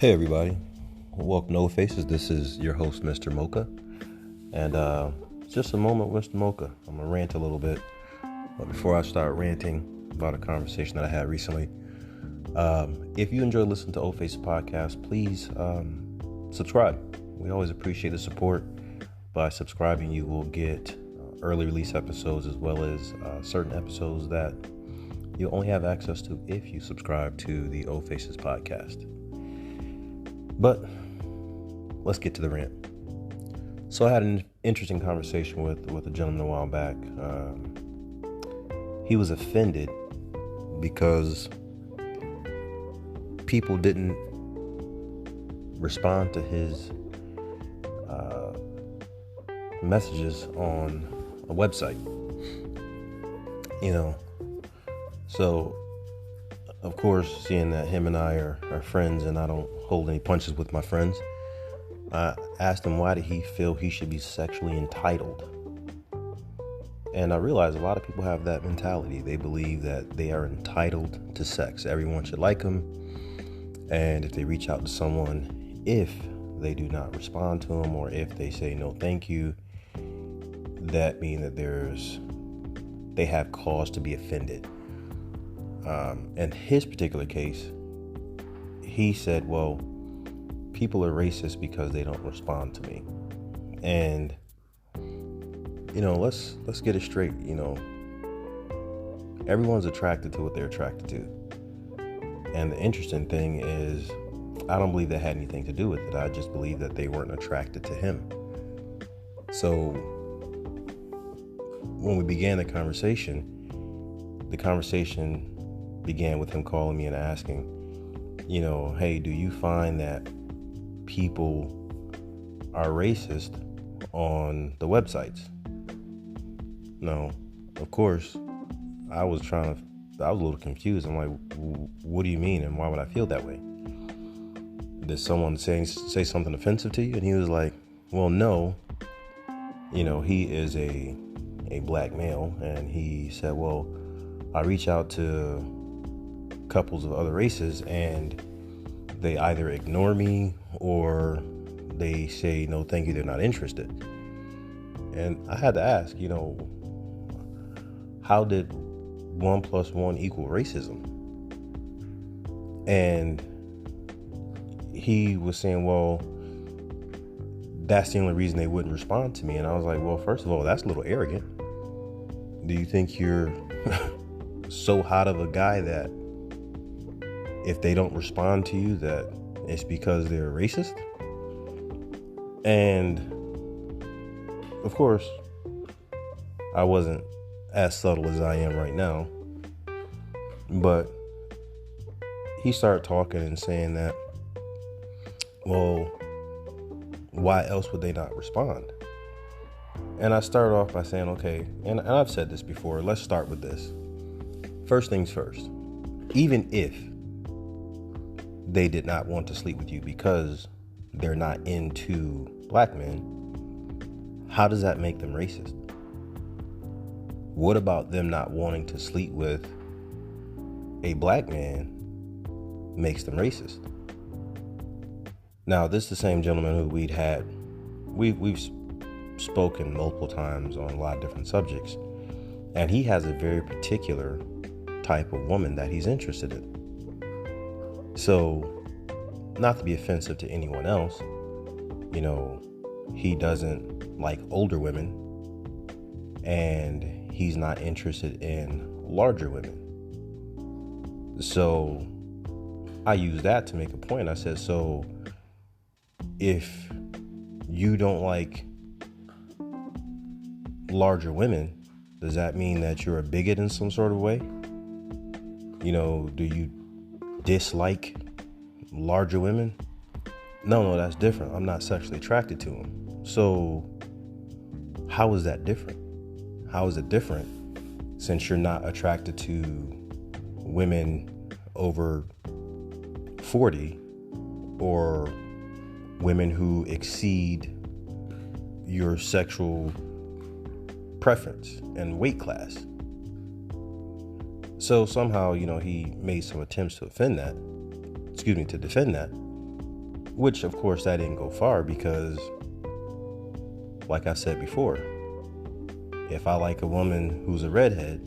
Hey everybody, welcome to No Faces. This is your host, Mr. Mocha, and just a moment with Mr. Mocha. I'm gonna rant a little bit, but before I start ranting about a conversation that I had recently, if you enjoy listening to O Faces podcast, please subscribe. We always appreciate the support. By subscribing, you will get early release episodes as well as certain episodes that you only have access to if you subscribe to the O Faces podcast. But let's get to the rant. So I had an interesting conversation with a gentleman a while back. He was offended because people didn't respond to his messages on a website. So of course, seeing that him and I are friends and I don't hold any punches with my friends, I asked him why did he feel he should be sexually entitled. And I realized a lot of people have that mentality. They believe that they are entitled to sex. Everyone should like them. And if they reach out to someone, if they do not respond to them or if they say no thank you, that means that they have cause to be offended. In his particular case, he said, well, people are racist because they don't respond to me. And, let's get it straight. Everyone's attracted to what they're attracted to. And the interesting thing is, I don't believe that had anything to do with it. I just believe that they weren't attracted to him. So when we began the conversation began with him calling me and asking, hey, do you find that people are racist on the websites? No, of course, I was a little confused. I'm like, what do you mean? And why would I feel that way? Did someone say something offensive to you? And he was like, well, no, he is a black male. And he said, well, I reach out to couples of other races and they either ignore me or they say no thank you, they're not interested. And I had to ask, how did 1 + 1 equal racism? And he was saying, well, that's the only reason they wouldn't respond to me. And I was like, well, first of all, that's a little arrogant. Do you think you're so hot of a guy that if they don't respond to you, that it's because they're racist? And of course, I wasn't as subtle as I am right now, but he started talking and saying that, well, why else would they not respond? And I started off by saying, okay, and I've said this before, let's start with this. First things first, even if they did not want to sleep with you because they're not into black men, how does that make them racist? What about them not wanting to sleep with a black man makes them racist? Now, this is the same gentleman who we've spoken multiple times on a lot of different subjects, and he has a very particular type of woman that he's interested in. So, not to be offensive to anyone else, he doesn't like older women and he's not interested in larger women. So I use that to make a point. I said, so if you don't like larger women, does that mean that you're a bigot in some sort of way? Do you dislike larger women? No, that's different. I'm not sexually attracted to them. So how is that different? How is it different since you're not attracted to women over 40 or women who exceed your sexual preference and weight class? So somehow, he made some attempts to defend that. Which, of course, that didn't go far because, like I said before, if I like a woman who's a redhead,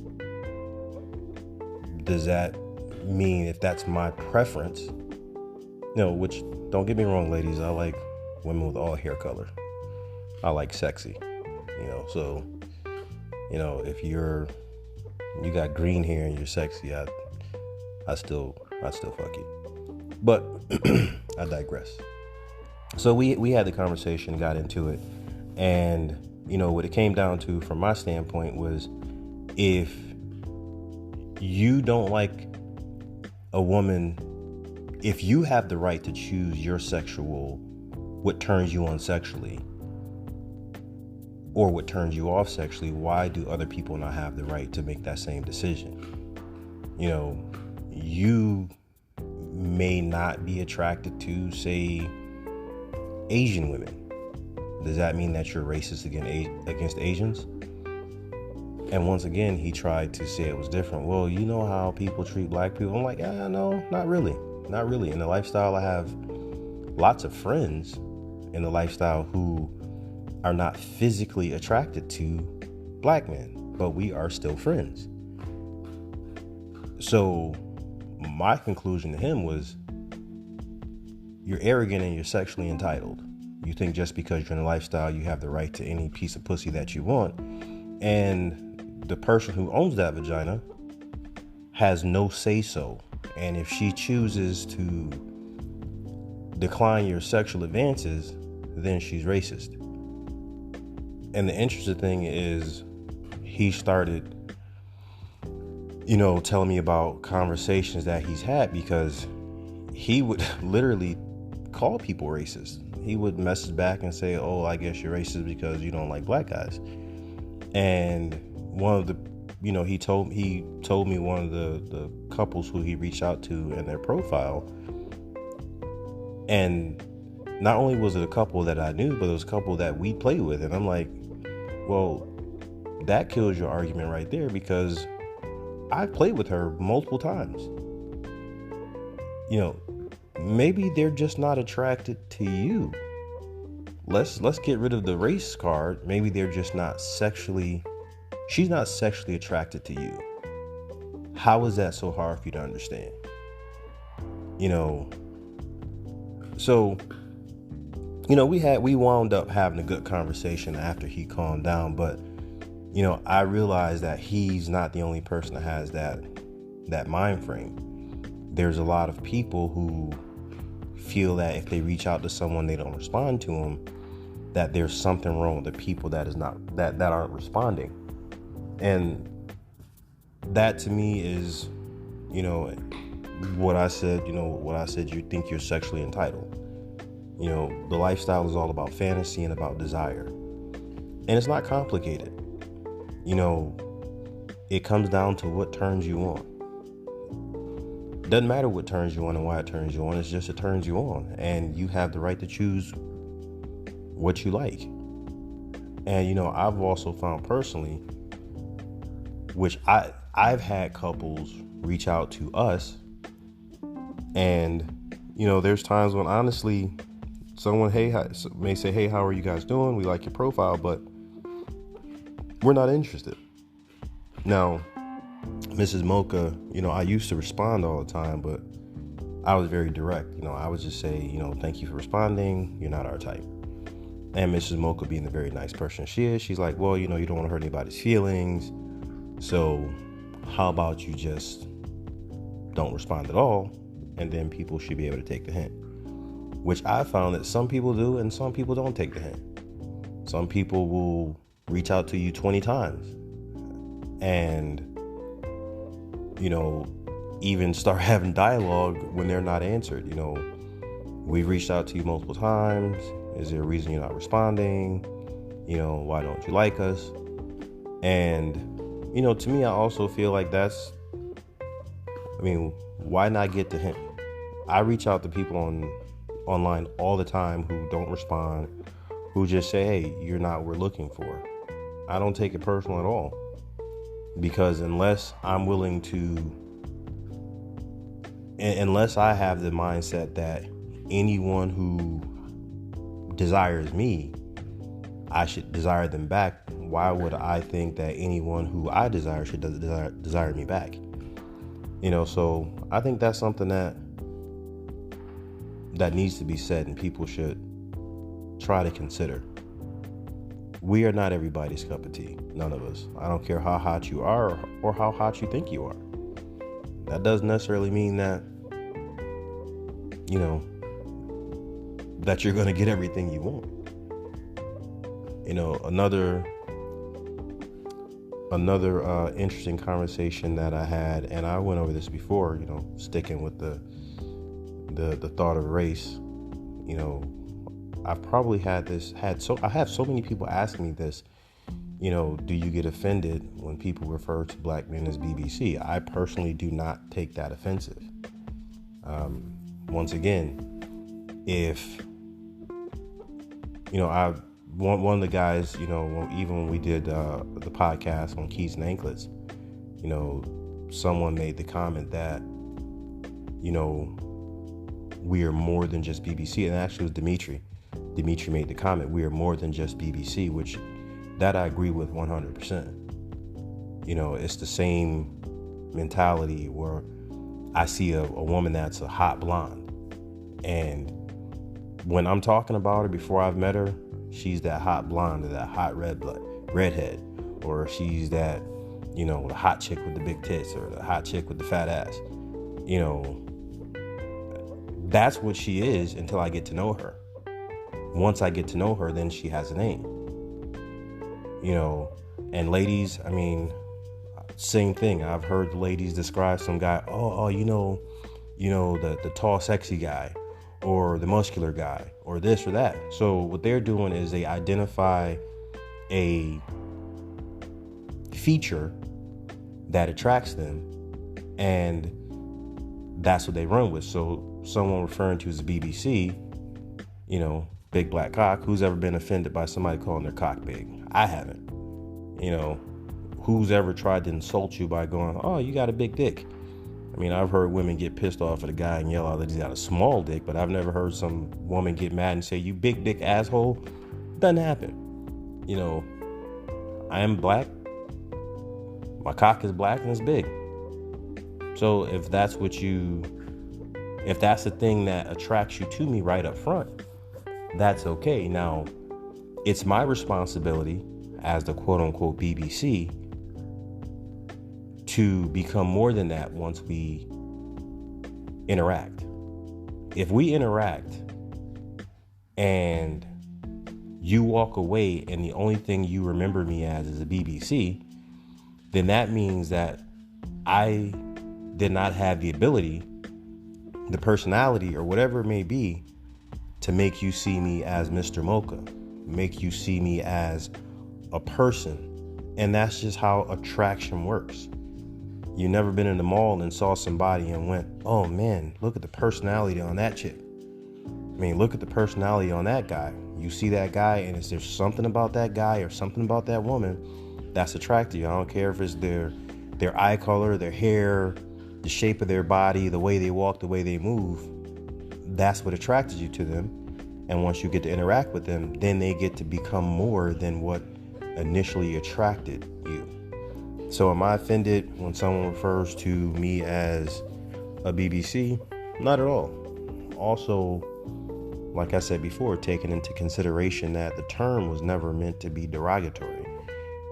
does that mean if that's my preference? No, which, don't get me wrong, ladies, I like women with all hair color. I like sexy, so, if you got green hair and you're sexy, I still fuck you. But I digress. So we had the conversation, got into it, and what it came down to from my standpoint was, if you don't like a woman, if you have the right to choose what turns you on sexually or what turns you off sexually, why do other people not have the right to make that same decision? You may not be attracted to, say, Asian women. Does that mean that you're racist against Asians? And once again, he tried to say it was different. Well, you know how people treat black people? I'm like, no, not really. Not really. In the lifestyle, I have lots of friends in the lifestyle who are not physically attracted to black men, but we are still friends. So my conclusion to him was, you're arrogant and you're sexually entitled. You think just because you're in a lifestyle, you have the right to any piece of pussy that you want. And the person who owns that vagina has no say-so. And if she chooses to decline your sexual advances, then she's racist. And the interesting thing is, he started, telling me about conversations that he's had, because he would literally call people racist. He would message back and say, oh, I guess you're racist because you don't like black guys. And one of the, he told me one of the couples who he reached out to in their profile. And not only was it a couple that I knew, but it was a couple that we played with. And I'm like, well, that kills your argument right there, because I've played with her multiple times. Maybe they're just not attracted to you. Let's get rid of the race card. Maybe they're just she's not sexually attracted to you. How is that so hard for you to understand? So, we wound up having a good conversation after he calmed down, but, I realized that he's not the only person that has that mind frame. There's a lot of people who feel that if they reach out to someone, they don't respond to them, that there's something wrong with the people that aren't responding. And that to me is, what I said, you think you're sexually entitled. The lifestyle is all about fantasy and about desire. And it's not complicated. It comes down to what turns you on. Doesn't matter what turns you on and why it turns you on. It's just it turns you on, and you have the right to choose what you like. And I've also found personally, which I've had couples reach out to us, and there's times when honestly someone may say, hey, how are you guys doing? We like your profile, but we're not interested. Now, Mrs. Mocha, I used to respond all the time, but I was very direct. I would just say, thank you for responding. You're not our type. And Mrs. Mocha, being the very nice person she is, she's like, well, you don't want to hurt anybody's feelings. So how about you just don't respond at all? And then people should be able to take the hint, which I found that some people do and some people don't take the hint. Some people will reach out to you 20 times and even start having dialogue when they're not answered. We've reached out to you multiple times. Is there a reason you're not responding? Why don't you like us? And, to me, I also feel like why not get the hint? I reach out to people online all the time who don't respond, who just say, hey, you're not what we're looking for. I don't take it personal at all. Because unless I have the mindset that anyone who desires me, I should desire them back. Why would I think that anyone who I desire should desire me back? So I think that's something that needs to be said, and people should try to consider. We are not everybody's cup of tea. None of us. I don't care how hot you are or how hot you think you are. That doesn't necessarily mean that, that you're going to get everything you want. Another interesting conversation that I had, and I went over this before, sticking with the thought of race. I've probably I have so many people asking me this, do you get offended when people refer to black men as BBC? I personally do not take that offensive. Once again, if, one of the guys, even when we did the podcast on Keys and Anklets, someone made the comment that, we are more than just BBC. And actually it was Dimitri. Dimitri made the comment, we are more than just BBC, which that I agree with 100%. It's the same mentality where I see a woman that's a hot blonde, and when I'm talking about her before I've met her, she's that hot blonde or that hot redhead, or she's that, the hot chick with the big tits or the hot chick with the fat ass. That's what she is until I get to know her. Once I get to know her, then she has a name. And ladies, same thing. I've heard the ladies describe some guy, the tall, sexy guy, or the muscular guy, or this or that. So what they're doing is they identify a feature that attracts them, and that's what they run with. So someone referring to as a BBC, big black cock. Who's ever been offended by somebody calling their cock big? I haven't. Who's ever tried to insult you by going, oh, you got a big dick? I've heard women get pissed off at a guy and yell out that he's got a small dick, but I've never heard some woman get mad and say, you big dick asshole. Doesn't happen. I am black. My cock is black and it's big. So if that's the thing that attracts you to me right up front, that's okay. Now, it's my responsibility as the quote unquote BBC to become more than that once we interact. If we interact and you walk away and the only thing you remember me as is a BBC, then that means that I did not have the ability, the personality, or whatever it may be, to make you see me as Mr. Mocha, make you see me as a person. And that's just how attraction works. You never been in the mall and saw somebody and went, oh man, look at the personality on that chick. Look at the personality on that guy. You see that guy, and is there something about that guy or something about that woman that's attractive you? I don't care if it's their eye color, their hair, the shape of their body, the way they walk, the way they move. That's what attracted you to them. And once you get to interact with them, then they get to become more than what initially attracted you. So am I offended when someone refers to me as a BBC? Not at all. Also, like I said before, taking into consideration that the term was never meant to be derogatory.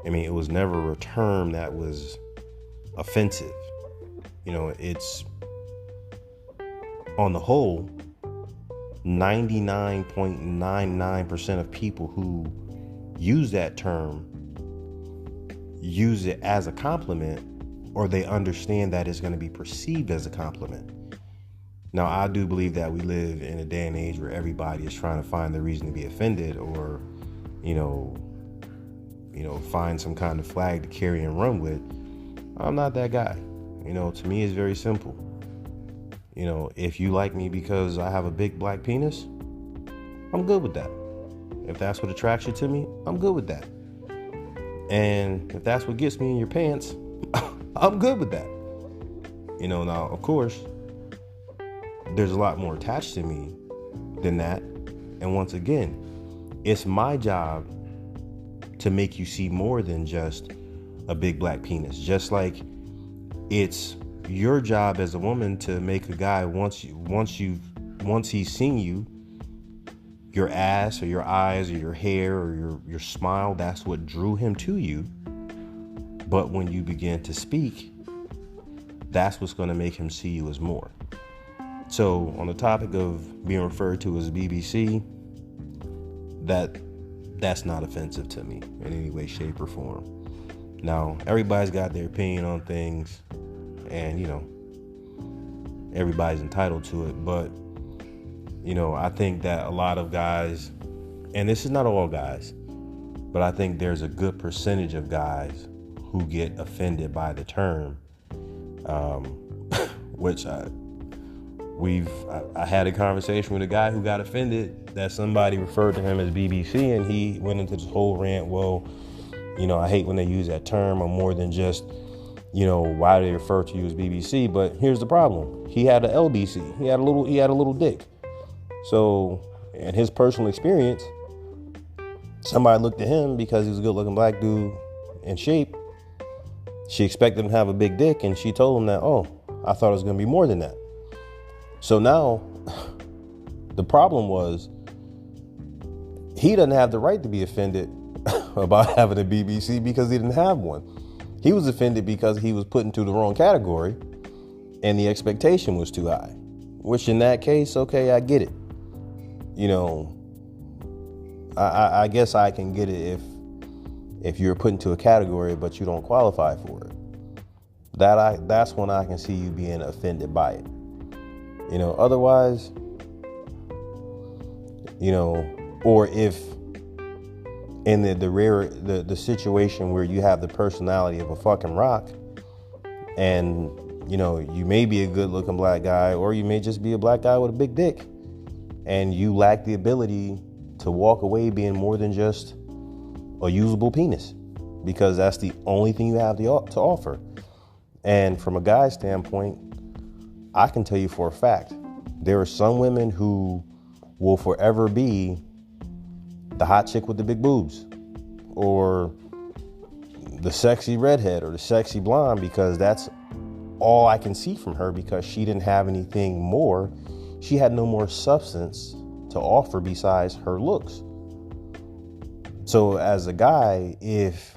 It was never a term that was offensive. It's, on the whole, 99.99% of people who use that term use it as a compliment, or they understand that it's going to be perceived as a compliment. Now, I do believe that we live in a day and age where everybody is trying to find the reason to be offended, or, find some kind of flag to carry and run with. I'm not that guy. To me, it's very simple. If you like me because I have a big black penis, I'm good with that. If that's what attracts you to me, I'm good with that. And if that's what gets me in your pants, I'm good with that. Now, of course, there's a lot more attached to me than that. And once again, it's my job to make you see more than just a big black penis. Just like it's your job as a woman to make a guy once he's seen you, your ass or your eyes or your hair or your smile, that's what drew him to you. But when you begin to speak, that's what's going to make him see you as more. So on the topic of being referred to as BBC, that's not offensive to me in any way, shape, or form. Now, everybody's got their opinion on things, and, everybody's entitled to it. But, I think that a lot of guys, and this is not all guys, but I think there's a good percentage of guys who get offended by the term, which I had a conversation with a guy who got offended that somebody referred to him as BBC, and he went into this whole rant. Well, I hate when they use that term. I'm more than just, why do they refer to you as BBC? But here's the problem: he had a LBC. He had a little dick. So, in his personal experience, somebody looked at him because he was a good-looking black dude in shape. She expected him to have a big dick, and she told him that, oh, I thought it was going to be more than that. So now, the problem was, he doesn't have the right to be offended about having a BBC because he didn't have one. He was offended because he was put into the wrong category, and the expectation was too high. Which in that case, okay, I get it. I guess I can get it if you're put into a category but you don't qualify for it. That's when I can see you being offended by it. Otherwise, or if in the situation where you have the personality of a fucking rock, and you may be a good looking black guy, or you may just be a black guy with a big dick, and you lack the ability to walk away being more than just a usable penis, because that's the only thing you have to offer. And from a guy's standpoint, I can tell you for a fact, there are some women who will forever be the hot chick with the big boobs, or the sexy redhead, or the sexy blonde, because that's all I can see from her, because she didn't have anything more. She had no more substance to offer besides her looks. So as a guy, if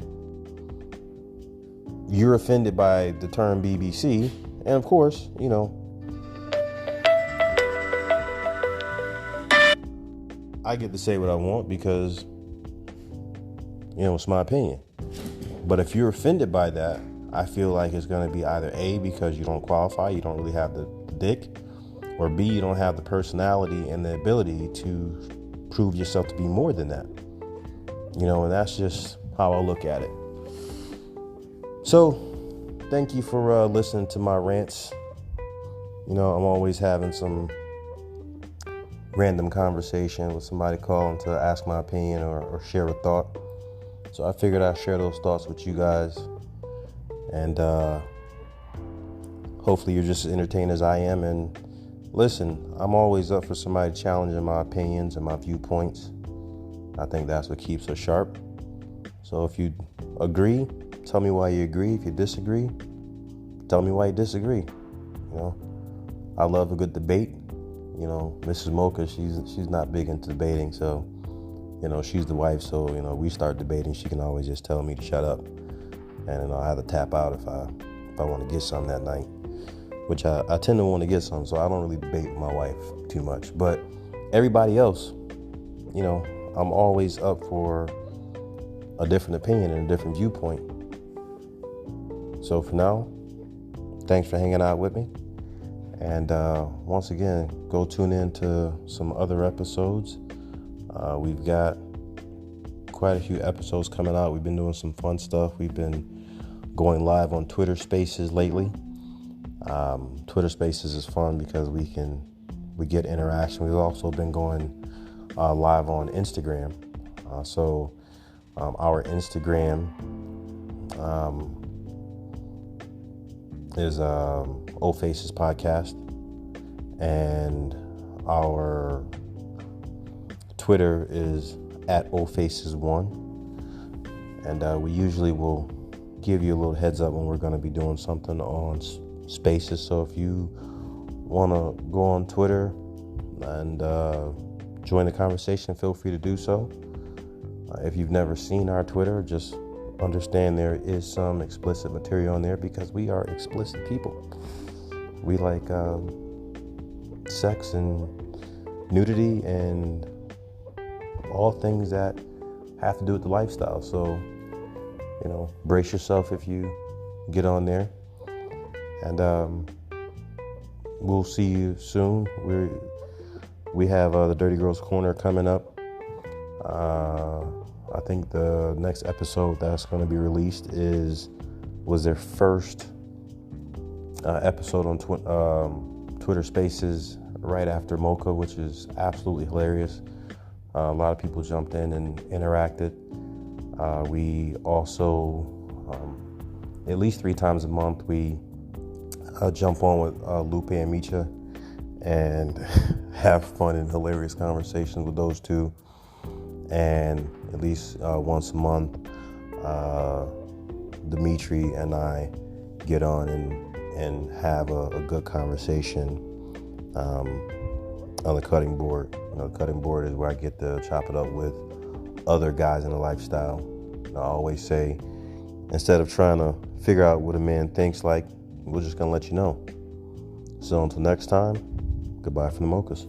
you're offended by the term BBC, and of course, I get to say what I want because, it's my opinion. But if you're offended by that, I feel like it's going to be either A, because you don't qualify, you don't really have the dick, or B, you don't have the personality and the ability to prove yourself to be more than that. And that's just how I look at it. So, thank you for listening to my rants. I'm always having some random conversation with somebody calling to ask my opinion or share a thought. So I figured I'd share those thoughts with you guys. And hopefully you're just as entertained as I am. And listen, I'm always up for somebody challenging my opinions and my viewpoints. I think that's what keeps us sharp. So if you agree, tell me why you agree. If you disagree, tell me why you disagree. I love a good debate. Mrs. Mocha, she's not big into debating, so she's the wife. So we start debating, she can always just tell me to shut up, and I have to tap out if I want to get something that night, which I tend to want to get something. So I don't really debate with my wife too much. But everybody else, I'm always up for a different opinion and a different viewpoint. So for now, thanks for hanging out with me. And once again, go tune in to some other episodes. We've got quite a few episodes coming out. We've been doing some fun stuff. We've been going live on Twitter Spaces lately. Twitter Spaces is fun because we get interaction. We've also been going live on Instagram. So our Instagram is Old Faces Podcast, and our Twitter is at oldfaces1. And we usually will give you a little heads up when we're going to be doing something on Spaces. So if you want to go on Twitter and join the conversation, feel free to do so. If you've never seen our Twitter, just understand there is some explicit material on there because we are explicit people. We like sex and nudity and all things that have to do with the lifestyle. So, brace yourself if you get on there. And we'll see you soon. We have the Dirty Girls Corner coming up. I think the next episode that's going to be released was their first episode on Twitter Spaces right after Mocha, which is absolutely hilarious. A lot of people jumped in and interacted. We also, at least 3 times a month, we jump on with Lupe and Mocha and have fun and hilarious conversations with those two. And at least once a month, Dimitri and I get on and have a good conversation on the cutting board. The cutting board is where I get to chop it up with other guys in the lifestyle. I always say, instead of trying to figure out what a man thinks like, we're just going to let you know. So until next time, goodbye from the Mochas.